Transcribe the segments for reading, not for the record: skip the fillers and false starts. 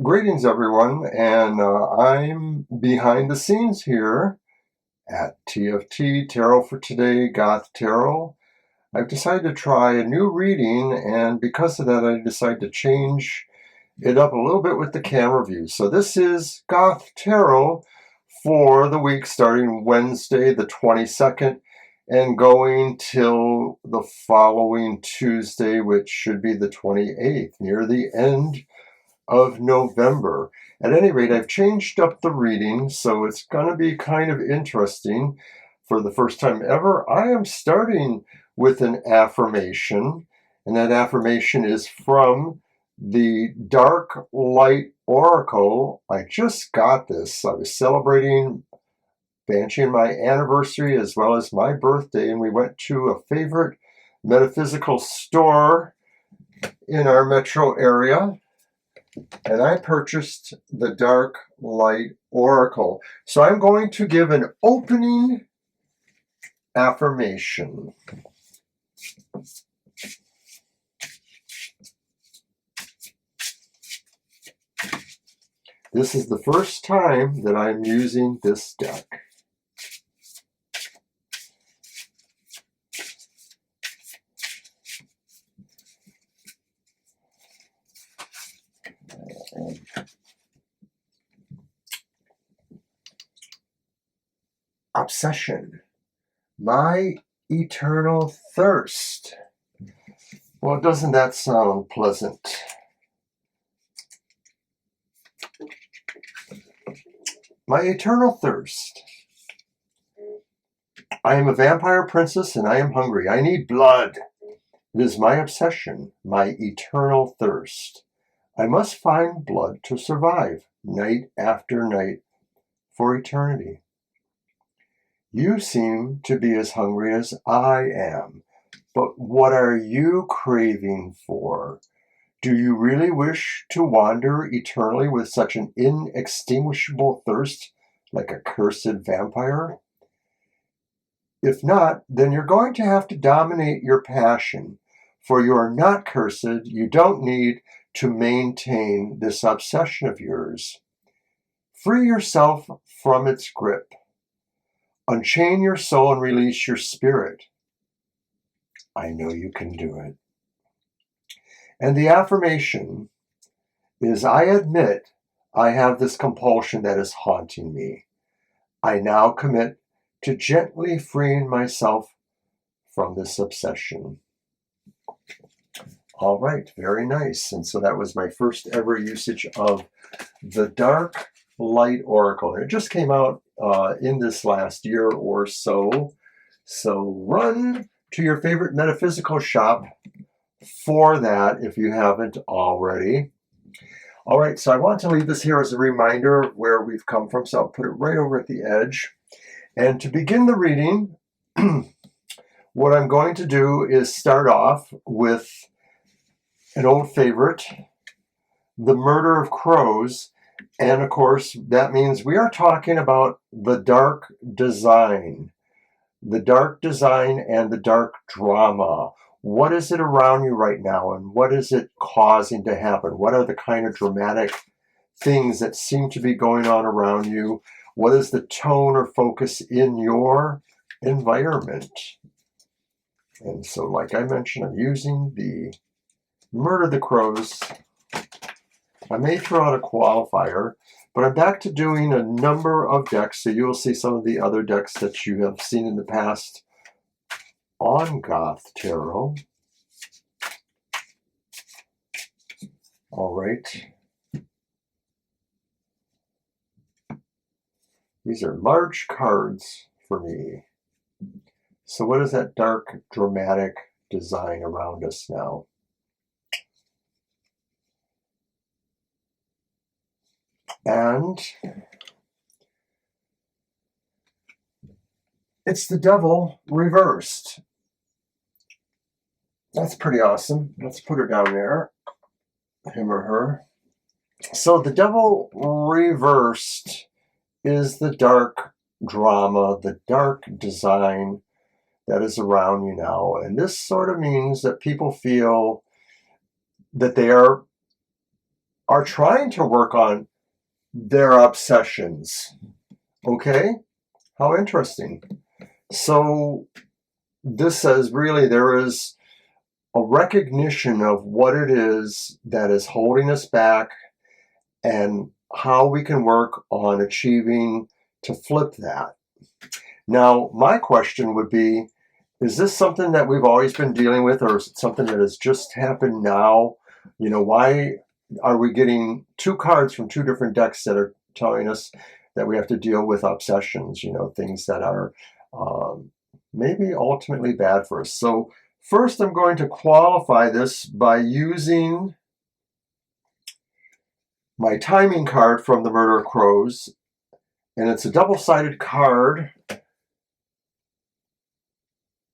Greetings, everyone, and I'm behind the scenes here at TFT Tarot for Today, Goth Tarot. I've decided to try a new reading, and because of that, I decided to change it up a little bit with the camera view. So this is Goth Tarot for the week starting Wednesday, the 22nd, and going till the following Tuesday, which should be the 28th, near the end of November. At any rate, I've changed up the reading, so it's going to be kind of interesting. For the first time ever, I am starting with an affirmation, and that affirmation is from the Dark Light Oracle. I just got this. I was celebrating Banshee and my anniversary as well as my birthday, and we went to a favorite metaphysical store in our metro area, and I purchased the Dark Light Oracle. So I'm going to give an opening affirmation. This is the first time that I'm using this deck. Obsession. My eternal thirst. Well, doesn't that sound pleasant? My eternal thirst. I am a vampire princess and I am hungry. I need blood. It is my obsession, my eternal thirst. I must find blood to survive, night after night, for eternity. You seem to be as hungry as I am, but what are you craving for? Do you really wish to wander eternally with such an inextinguishable thirst like a cursed vampire? If not, then you're going to have to dominate your passion, for you are not cursed. You don't need to maintain this obsession of yours. Free yourself from its grip. Unchain your soul and release your spirit. I know you can do it. And the affirmation is, I admit I have this compulsion that is haunting me. I now commit to gently freeing myself from this obsession. All right, very nice. And so that was my first ever usage of the Dark Light Oracle. It just came out in this last year or so. So run to your favorite metaphysical shop for that if you haven't already. All right, so I want to leave this here as a reminder of where we've come from, so I'll put it right over at the edge. And to begin the reading, what I'm going to do is start off with an old favorite, The Murder of Crows. And of course, that means we are talking about the dark design and the dark drama. What is it around you right now, and what is it causing to happen? What are the kind of dramatic things that seem to be going on around you? What is the tone or focus in your environment? And so, like I mentioned, I'm using the Murder the Crows. I may throw out a qualifier, but I'm back to doing a number of decks, so you'll see some of the other decks that you have seen in the past on Goth Tarot. All right. These are large cards for me. So what is that dark, dramatic design around us now? And it's the devil reversed. That's pretty awesome. Let's put her down there, him or her. So the devil reversed is the dark drama, the dark design that is around you now. And this sort of means that people feel that they are are trying to work on their obsessions. Okay? How interesting. So this says really there is a recognition of what it is that is holding us back and how we can work on achieving to flip that. Now, my question would be, is this something that we've always been dealing with, or is it something that has just happened now? You know, why are we getting two cards from two different decks that are telling us that we have to deal with obsessions, you know, things that are maybe ultimately bad for us? So first I'm going to qualify this by using my timing card from the Murder of Crows, and it's a double-sided card.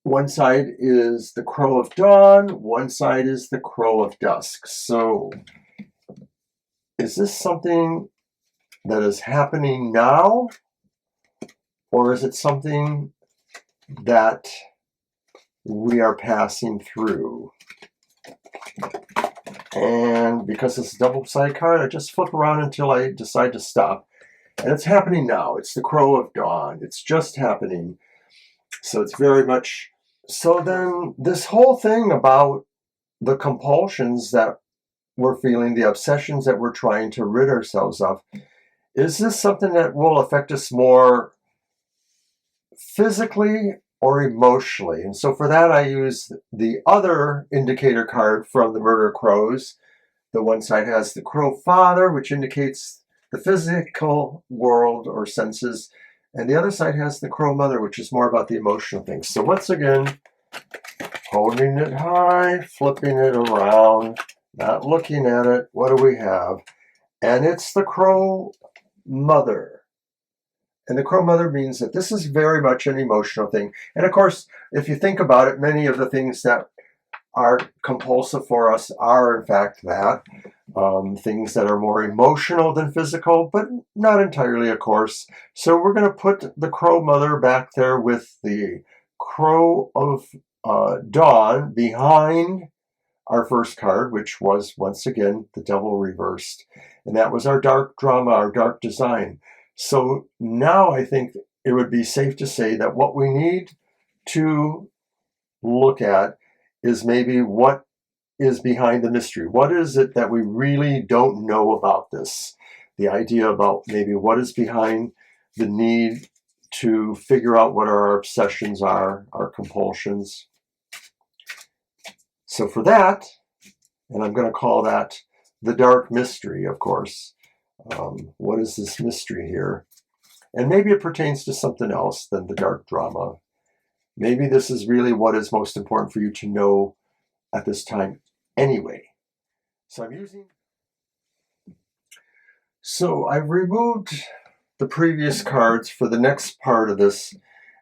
One side is the Crow of Dawn, one side is the Crow of Dusk. So is this something that is happening now, or is it something that we are passing through? And because it's a double-sided card, I just flip around until I decide to stop. And it's happening now. It's the Crow of Dawn. It's just happening. So it's very much... So then this whole thing about the compulsions that we're feeling, the obsessions that we're trying to rid ourselves of, is this something that will affect us more physically or emotionally? And so for that, I use the other indicator card from the Murder of Crows. The one side has the Crow Father, which indicates the physical world or senses, and the other side has the Crow Mother, which is more about the emotional things. So once again, holding it high, flipping it around, not looking at it. What do we have? And it's the Crow Mother. And the Crow Mother means that this is very much an emotional thing. And of course, if you think about it, many of the things that are compulsive for us are in fact that. Things that are more emotional than physical, but not entirely, of course. So we're going to put the Crow Mother back there with the Crow of Dawn behind our first card, which was once again the Devil reversed. And that was our dark drama, our dark design. So now I think it would be safe to say that what we need to look at is maybe what is behind the mystery. What is it that we really don't know about this? The idea about maybe what is behind the need to figure out what our obsessions are, our compulsions. So for that, and I'm going to call that the dark mystery, of course. What is this mystery here? And maybe it pertains to something else than the dark drama. Maybe this is really what is most important for you to know at this time anyway. So I've removed the previous cards for the next part of this,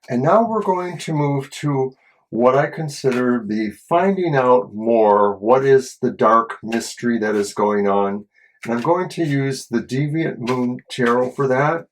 and now we're going to move to what I consider the finding out more what is the dark mystery that is going on. And I'm going to use the Deviant Moon Tarot for that.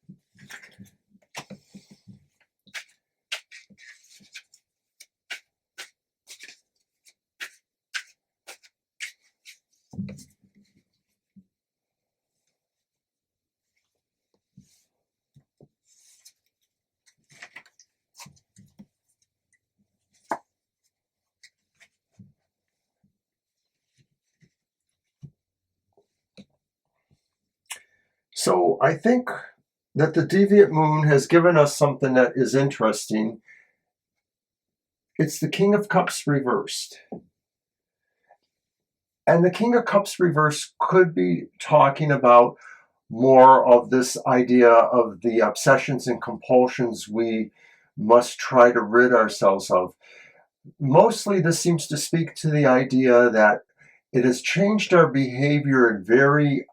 So I think that the Deviant Moon has given us something that is interesting. It's the King of Cups reversed. And the King of Cups reversed could be talking about more of this idea of the obsessions and compulsions we must try to rid ourselves of. Mostly this seems to speak to the idea that it has changed our behavior in very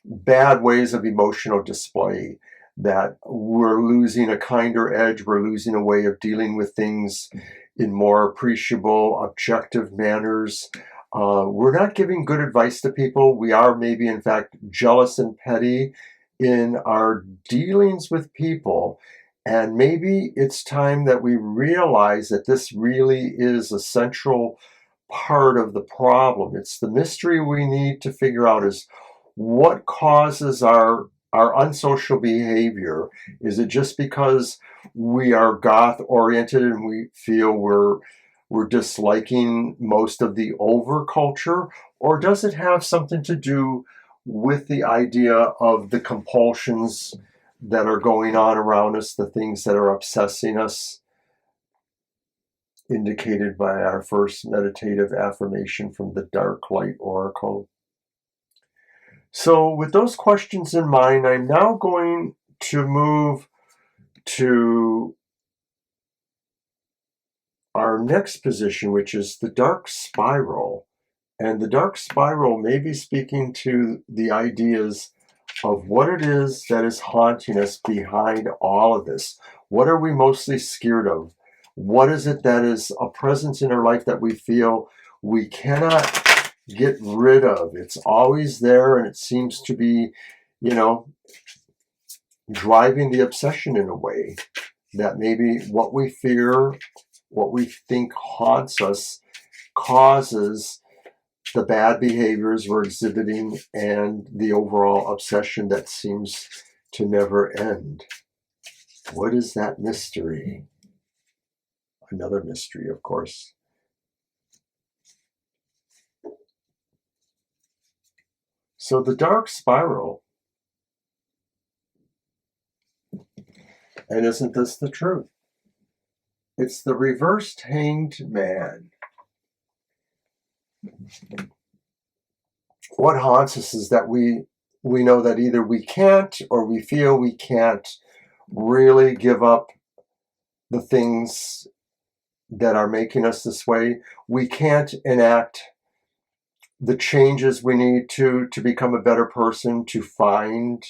bad ways of emotional display, that we're losing a kinder edge, we're losing a way of dealing with things in more appreciable, objective manners. We're not giving good advice to people. We are maybe, in fact, jealous and petty in our dealings with people. And maybe it's time that we realize that this really is a central part of the problem. It's the mystery we need to figure out is what causes our unsocial behavior. Is it just because we are goth oriented and we feel we're disliking most of the over culture, or does it have something to do with the idea of the compulsions that are going on around us, the things that are obsessing us, indicated by our first meditative affirmation from the Dark Light Oracle? So with those questions in mind, I'm now going to move to our next position, which is the Dark Spiral. And the Dark Spiral may be speaking to the ideas of what it is that is haunting us behind all of this. What are we mostly scared of? What is it that is a presence in our life that we feel we cannot get rid of? It's always there, and it seems to be, driving the obsession in a way that maybe what we fear, what we think haunts us, causes the bad behaviors we're exhibiting and the overall obsession that seems to never end. What is that mystery? Another mystery, of course. So the Dark Spiral, and isn't this the truth? It's the reversed hanged man. What haunts us is that we know that either we can't, or we feel we can't really give up the things that are making us this way. We can't enact the changes we need to become a better person, to find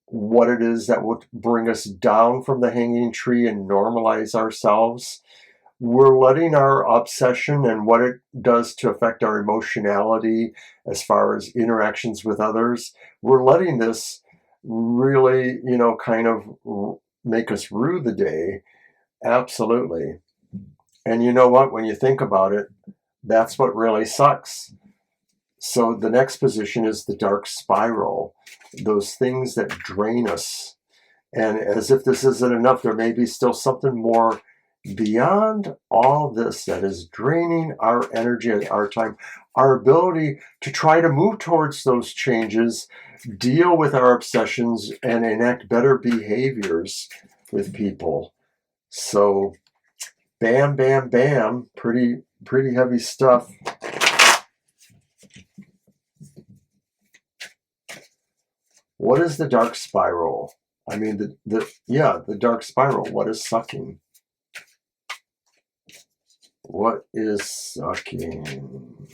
what it is that will bring us down from the hanging tree and normalize ourselves. We're letting our obsession and what it does to affect our emotionality as far as interactions with others, we're letting this really, kind of make us rue the day. Absolutely. And you know what? When you think about it, that's what really sucks. So the next position is the Dark Spiral, those things that drain us. And as if this isn't enough, there may be still something more beyond all this that is draining our energy and our time, our ability to try to move towards those changes, deal with our obsessions, and enact better behaviors with people. So bam, bam, bam, pretty heavy stuff. What is the Dark Spiral? I mean, the Dark Spiral. What is sucking? What is sucking?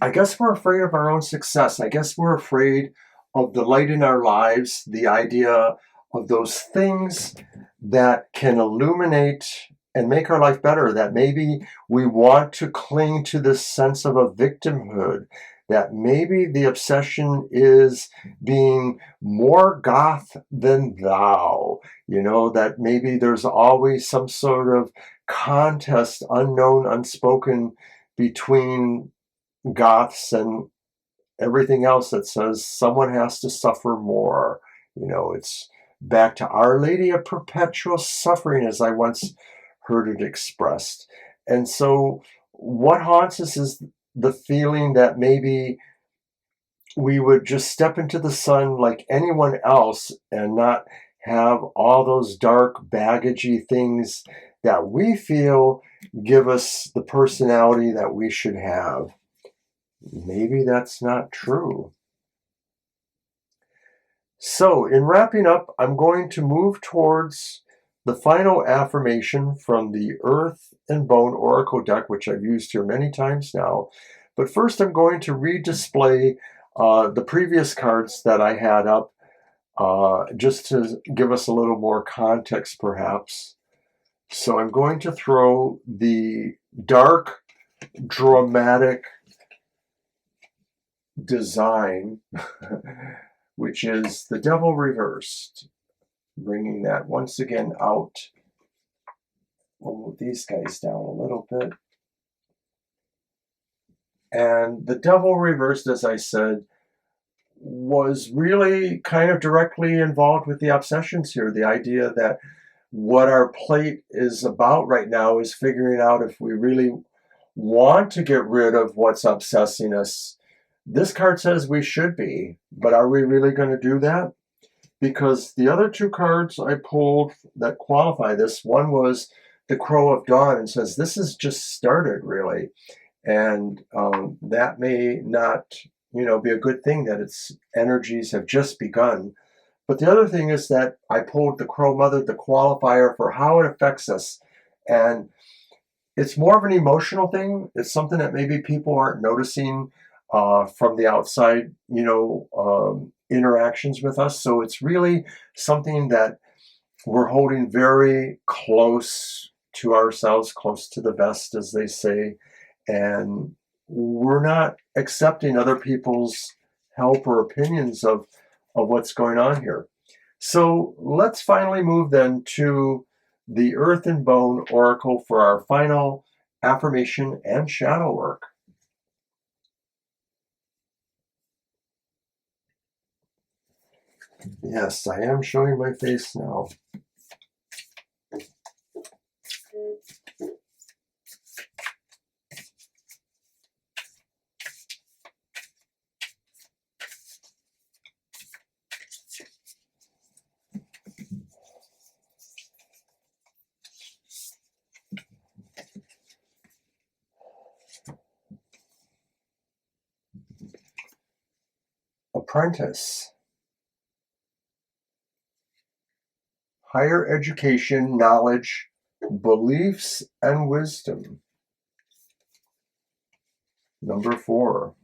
I guess we're afraid of our own success. I guess we're afraid of the light in our lives, the idea of those things that can illuminate and make our life better, that maybe we want to cling to this sense of a victimhood, that maybe the obsession is being more goth than thou, that maybe there's always some sort of contest, unknown, unspoken, between goths and everything else that says someone has to suffer more. It's back to Our Lady of Perpetual Suffering, as I once heard it expressed. And so what haunts us is the feeling that maybe we would just step into the sun like anyone else and not have all those dark, baggagey things that we feel give us the personality that we should have. Maybe that's not true. So, in wrapping up, I'm going to move towards the final affirmation from the Earth and Bone Oracle deck, which I've used here many times now. But first, I'm going to redisplay the previous cards that I had up, just to give us a little more context perhaps. So I'm going to throw the dark, dramatic design, which is the Devil reversed. Bringing that once again out. We'll move these guys down a little bit. And the Devil reversed, as I said, was really kind of directly involved with the obsessions here. The idea that what our plate is about right now is figuring out if we really want to get rid of what's obsessing us. This card says we should be, but are we really going to do that? Because the other two cards I pulled that qualify this, one was the Crow of Dawn and says this has just started really. And that may not, be a good thing that its energies have just begun. But the other thing is that I pulled the Crow Mother, the qualifier for how it affects us. And it's more of an emotional thing. It's something that maybe people aren't noticing from the outside, interactions with us. So it's really something that we're holding very close to ourselves, close to the vest, as they say. And we're not accepting other people's help or opinions of what's going on here. So let's finally move then to the Earth and Bone Oracle for our final affirmation and shadow work. Yes, I am showing my face now. Apprentice. Higher education, knowledge, beliefs, and wisdom. Number 4.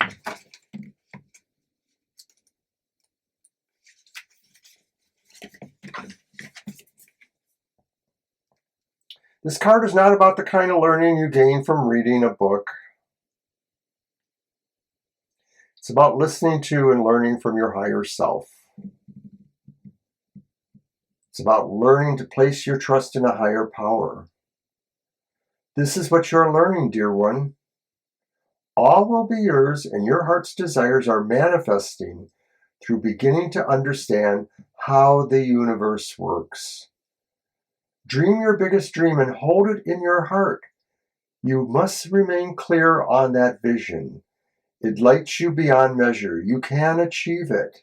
This card is not about the kind of learning you gain from reading a book. It's about listening to and learning from your higher self. It's about learning to place your trust in a higher power. This is what you're learning, dear one. All will be yours, and your heart's desires are manifesting through beginning to understand how the universe works. Dream your biggest dream and hold it in your heart. You must remain clear on that vision. It lights you beyond measure. You can achieve it.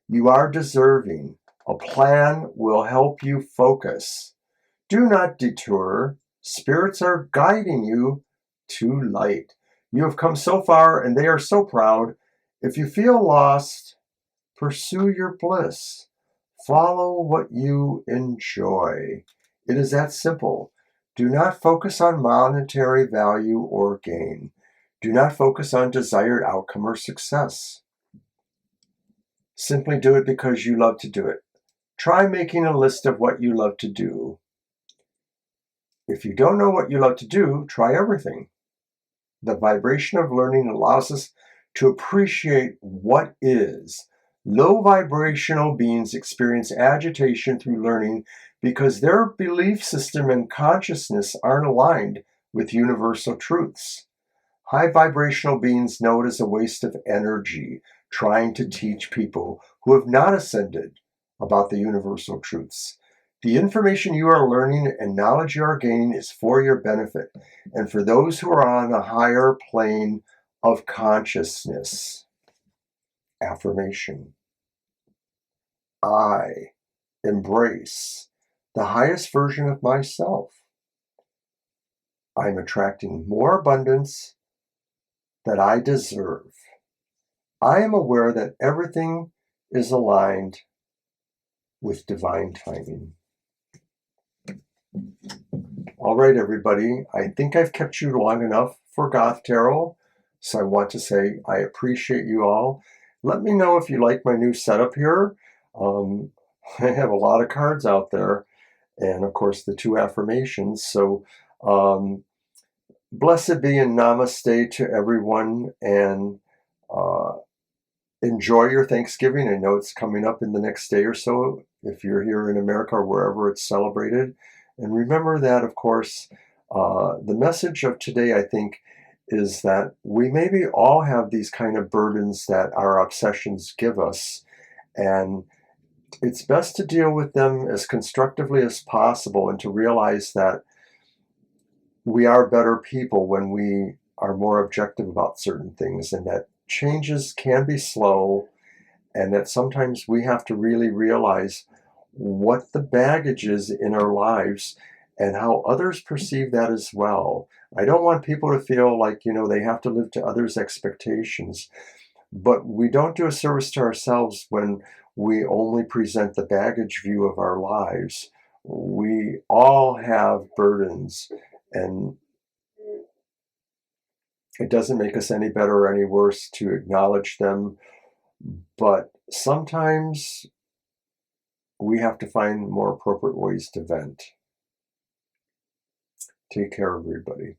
You are deserving. A plan will help you focus. Do not detour. Spirits are guiding you to light. You have come so far and they are so proud. If you feel lost, pursue your bliss. Follow what you enjoy. It is that simple. Do not focus on monetary value or gain. Do not focus on desired outcome or success. Simply do it because you love to do it. Try making a list of what you love to do. If you don't know what you love to do, try everything. The vibration of learning allows us to appreciate what is. Low vibrational beings experience agitation through learning because their belief system and consciousness aren't aligned with universal truths. High vibrational beings know it as a waste of energy trying to teach people who have not ascended about the universal truths. The information you are learning and knowledge you are gaining is for your benefit and for those who are on a higher plane of consciousness. Affirmation. I embrace the highest version of myself. I'm attracting more abundance that I deserve. I am aware that everything is aligned with divine timing. All right, everybody. I think I've kept you long enough for Goth Tarot. So I want to say I appreciate you all. Let me know if you like my new setup here. I have a lot of cards out there, and of course the 2 affirmations. So blessed be and namaste to everyone, and uh, enjoy your Thanksgiving. I know it's coming up in the next day or so if you're here in America or wherever it's celebrated. And remember that, of course, the message of today, I think, is that we maybe all have these kind of burdens that our obsessions give us. And it's best to deal with them as constructively as possible and to realize that we are better people when we are more objective about certain things, and that changes can be slow, and that sometimes we have to really realize what the baggage is in our lives and how others perceive that as well. I don't want people to feel like, they have to live to others' expectations, but we don't do a service to ourselves when we only present the baggage view of our lives. We all have burdens, and it doesn't make us any better or any worse to acknowledge them, but sometimes we have to find more appropriate ways to vent. Take care, everybody.